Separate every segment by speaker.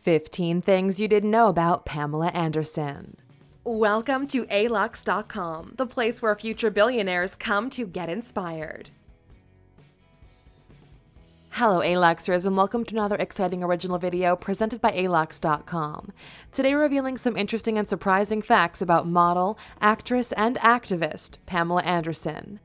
Speaker 1: 15 Things You Didn't Know About Pamela Anderson. Welcome to Alux.com, the place where future billionaires come to get inspired. Hello Aluxers, and welcome to another exciting original video presented by Alux.com. Today revealing some interesting and surprising facts about model, actress, and activist Pamela Anderson.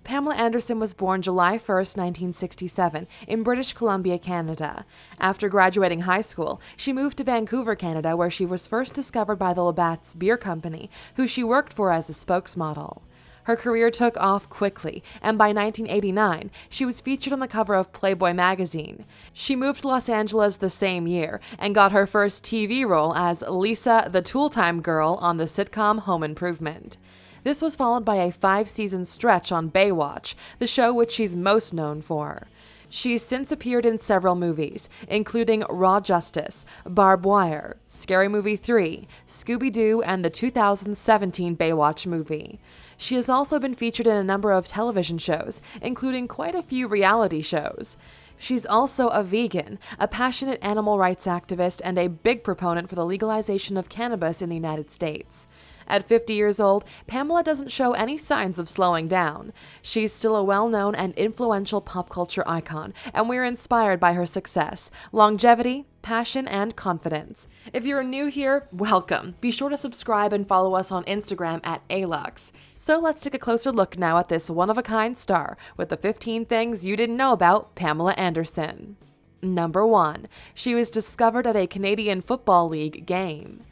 Speaker 1: Pamela Anderson was born July 1st, 1967, in British Columbia, Canada. After graduating high school, she moved to Vancouver, Canada, where she was first discovered by the Labatt's Beer Company, who she worked for as a spokesmodel. Her career took off quickly, and by 1989, she was featured on the cover of Playboy magazine. She moved to Los Angeles the same year and got her first TV role as Lisa, the Tool Time Girl on the sitcom Home Improvement. This was followed by a 5-season stretch on Baywatch, the show which she's most known for. She's since appeared in several movies, including Raw Justice, Barbed Wire, Scary Movie 3, Scooby-Doo, and the 2017 Baywatch movie. She has also been featured in a number of television shows, including quite a few reality shows. She's also a vegan, a passionate animal rights activist, and a big proponent for the legalization of cannabis in the United States. At 50 years old, Pamela doesn't show any signs of slowing down. She's still a well-known and influential pop culture icon, and we're inspired by her success, longevity, passion, and confidence. If you're new here, welcome. Be sure to subscribe and follow us on Instagram at Alux. So let's take a closer look now at this one-of-a-kind star with the 15 things you didn't know about Pamela Anderson. Number 1. She was discovered at a Canadian Football League game.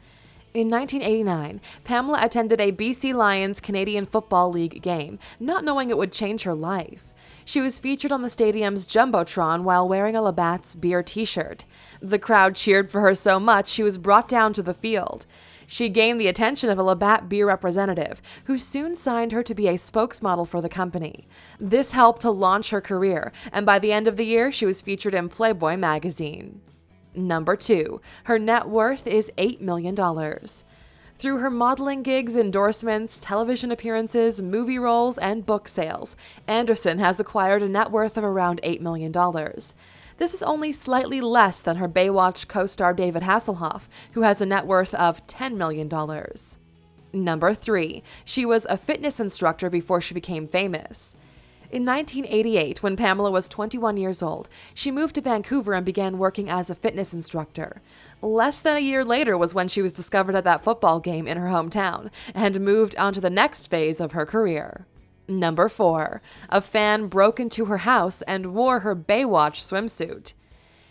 Speaker 1: In 1989, Pamela attended a BC Lions Canadian Football League game, not knowing it would change her life. She was featured on the stadium's Jumbotron while wearing a Labatt's Beer t-shirt. The crowd cheered for her so much she was brought down to the field. She gained the attention of a Labatt Beer representative, who soon signed her to be a spokesmodel for the company. This helped to launch her career, and by the end of the year, she was featured in Playboy magazine. Number 2. Her net worth is $8 million. Through her modeling gigs, endorsements, television appearances, movie roles, and book sales, Anderson has acquired a net worth of around $8 million. This is only slightly less than her Baywatch co-star David Hasselhoff, who has a net worth of $10 million. Number 3. She was a fitness instructor before she became famous. In 1988, when Pamela was 21 years old, she moved to Vancouver and began working as a fitness instructor. Less than a year later was when she was discovered at that football game in her hometown and moved on to the next phase of her career. Number 4. A fan broke into her house and wore her Baywatch swimsuit.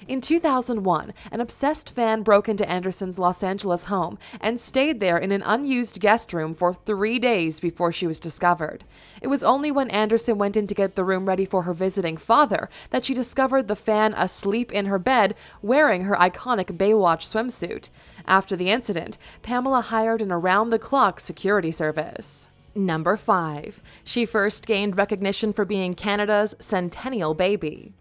Speaker 1: In 2001, an obsessed fan broke into Anderson's Los Angeles home and stayed there in an unused guest room for 3 days before she was discovered. It was only when Anderson went in to get the room ready for her visiting father that she discovered the fan asleep in her bed wearing her iconic Baywatch swimsuit. After the incident, Pamela hired an around-the-clock security service. Number 5. She first gained recognition for being Canada's centennial baby.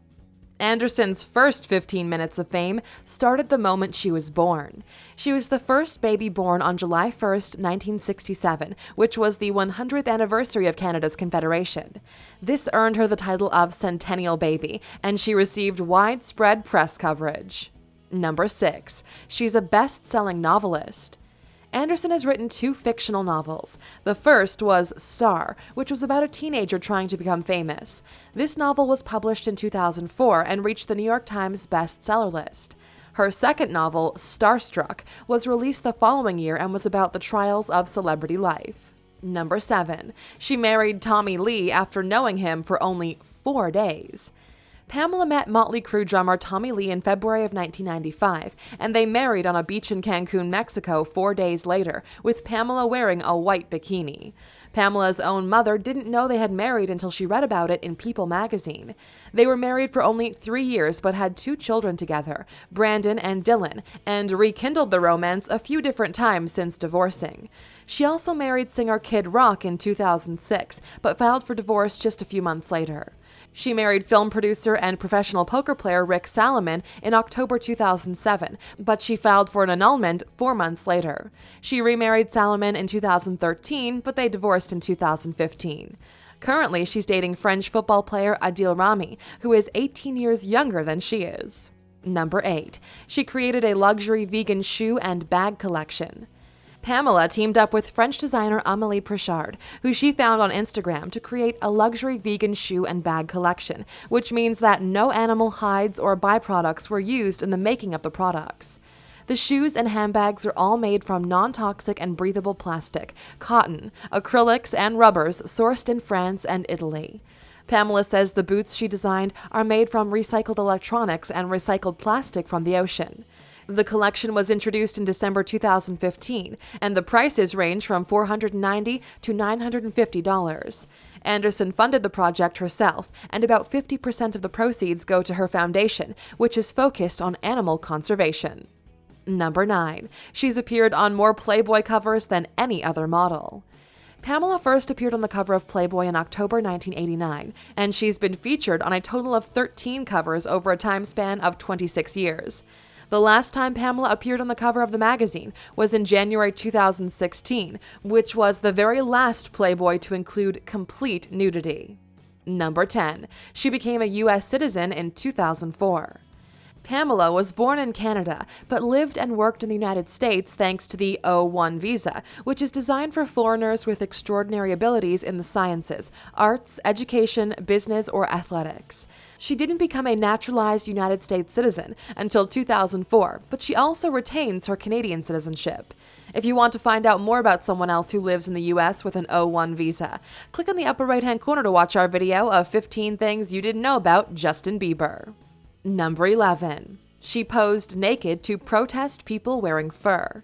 Speaker 1: Anderson's first 15 minutes of fame started the moment she was born. She was the first baby born on July 1st, 1967, which was the 100th anniversary of Canada's Confederation. This earned her the title of Centennial Baby, and she received widespread press coverage. Number 6. She's a best-selling novelist. Anderson has written 2 fictional novels. The first was Star, which was about a teenager trying to become famous. This novel was published in 2004 and reached the New York Times bestseller list. Her second novel, Starstruck, was released the following year and was about the trials of celebrity life. Number 7. She married Tommy Lee after knowing him for only 4 days. Pamela met Motley Crue drummer Tommy Lee in February of 1995, and they married on a beach in Cancun, Mexico 4 days later, with Pamela wearing a white bikini. Pamela's own mother didn't know they had married until she read about it in People magazine. They were married for only 3 years but had 2 children together, Brandon and Dylan, and rekindled the romance a few different times since divorcing. She also married singer Kid Rock in 2006, but filed for divorce just a few months later. She married film producer and professional poker player Rick Salomon in October 2007, but she filed for an annulment 4 months later. She remarried Salomon in 2013, but they divorced in 2015. Currently, she's dating French football player Adil Rami, who is 18 years younger than she is. Number 8. She created a luxury vegan shoe and bag collection. Pamela teamed up with French designer Amélie Prichard, who she found on Instagram, to create a luxury vegan shoe and bag collection, which means that no animal hides or byproducts were used in the making of the products. The shoes and handbags are all made from non-toxic and breathable plastic, cotton, acrylics, and rubbers sourced in France and Italy. Pamela says the boots she designed are made from recycled electronics and recycled plastic from the ocean. The collection was introduced in December 2015, and the prices range from $490 to $950. Anderson funded the project herself, and about 50% of the proceeds go to her foundation, which is focused on animal conservation. Number 9. She's appeared on more Playboy covers than any other model. Pamela first appeared on the cover of Playboy in October 1989, and she's been featured on a total of 13 covers over a time span of 26 years. The last time Pamela appeared on the cover of the magazine was in January 2016, which was the very last Playboy to include complete nudity. Number 10. She became a U.S. citizen in 2004. Pamela was born in Canada, but lived and worked in the United States thanks to the O1 visa, which is designed for foreigners with extraordinary abilities in the sciences, arts, education, business, or athletics. She didn't become a naturalized United States citizen until 2004, but she also retains her Canadian citizenship. If you want to find out more about someone else who lives in the U.S. with an O1 visa, click on the upper right-hand corner to watch our video of 15 things you didn't know about Justin Bieber. Number 11. She posed naked to protest people wearing fur.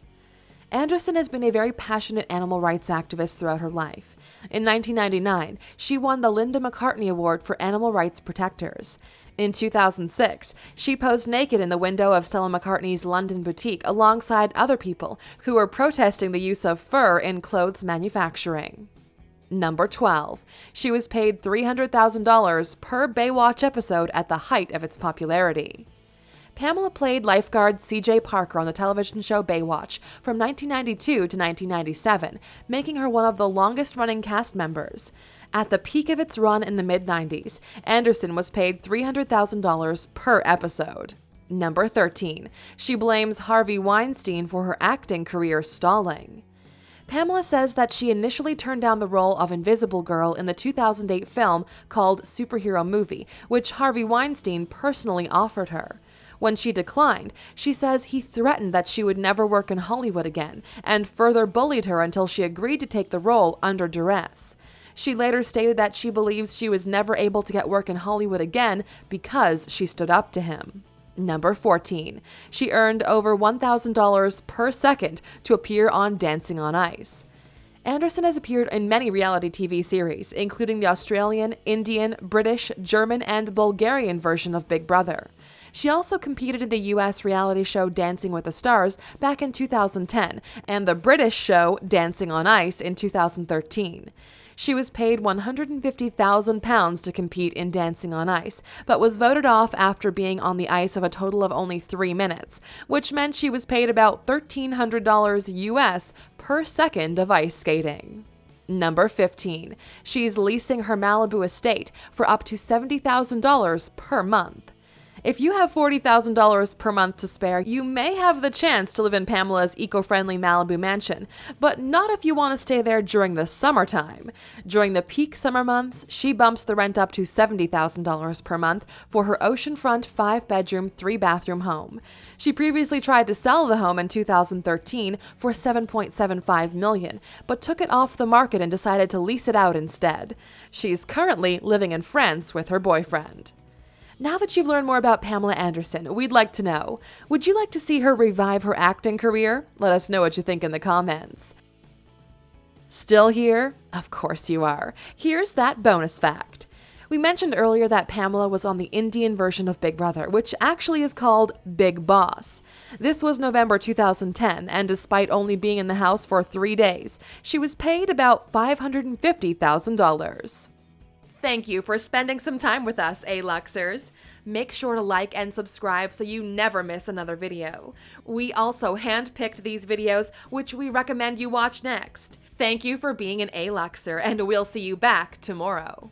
Speaker 1: Anderson has been a very passionate animal rights activist throughout her life. In 1999, she won the Linda McCartney Award for Animal Rights Protectors. In 2006, she posed naked in the window of Stella McCartney's London boutique alongside other people who were protesting the use of fur in clothes manufacturing. Number 12. She was paid $300,000 per Baywatch episode at the height of its popularity. Pamela played lifeguard C.J. Parker on the television show Baywatch from 1992 to 1997, making her one of the longest-running cast members. At the peak of its run in the mid-90s, Anderson was paid $300,000 per episode. Number 13. She blames Harvey Weinstein for her acting career stalling. Pamela says that she initially turned down the role of Invisible Girl in the 2008 film called Superhero Movie, which Harvey Weinstein personally offered her. When she declined, she says he threatened that she would never work in Hollywood again, and further bullied her until she agreed to take the role under duress. She later stated that she believes she was never able to get work in Hollywood again because she stood up to him. Number 14. She earned over $1,000 per second to appear on Dancing on Ice. Anderson has appeared in many reality TV series, including the Australian, Indian, British, German, and Bulgarian version of Big Brother. She also competed in the U.S. reality show Dancing with the Stars back in 2010 and the British show Dancing on Ice in 2013. She was paid £150,000 to compete in Dancing on Ice, but was voted off after being on the ice of a total of only 3 minutes, which meant she was paid about $1,300 US per second of ice skating. Number 15. She's leasing her Malibu estate for up to $70,000 per month. If you have $40,000 per month to spare, you may have the chance to live in Pamela's eco-friendly Malibu mansion, but not if you want to stay there during the summertime. During the peak summer months, she bumps the rent up to $70,000 per month for her oceanfront 5-bedroom, 3-bathroom home. She previously tried to sell the home in 2013 for $7.75 million, but took it off the market and decided to lease it out instead. She's currently living in France with her boyfriend. Now that you've learned more about Pamela Anderson, we'd like to know, would you like to see her revive her acting career? Let us know what you think in the comments. Still here? Of course you are. Here's that bonus fact. We mentioned earlier that Pamela was on the Indian version of Big Brother, which actually is called Big Boss. This was November 2010, and despite only being in the house for 3 days, she was paid about $550,000. Thank you for spending some time with us, Aluxers. Make sure to like and subscribe so you never miss another video. We also handpicked these videos, which we recommend you watch next. Thank you for being an Aluxer, and we'll see you back tomorrow.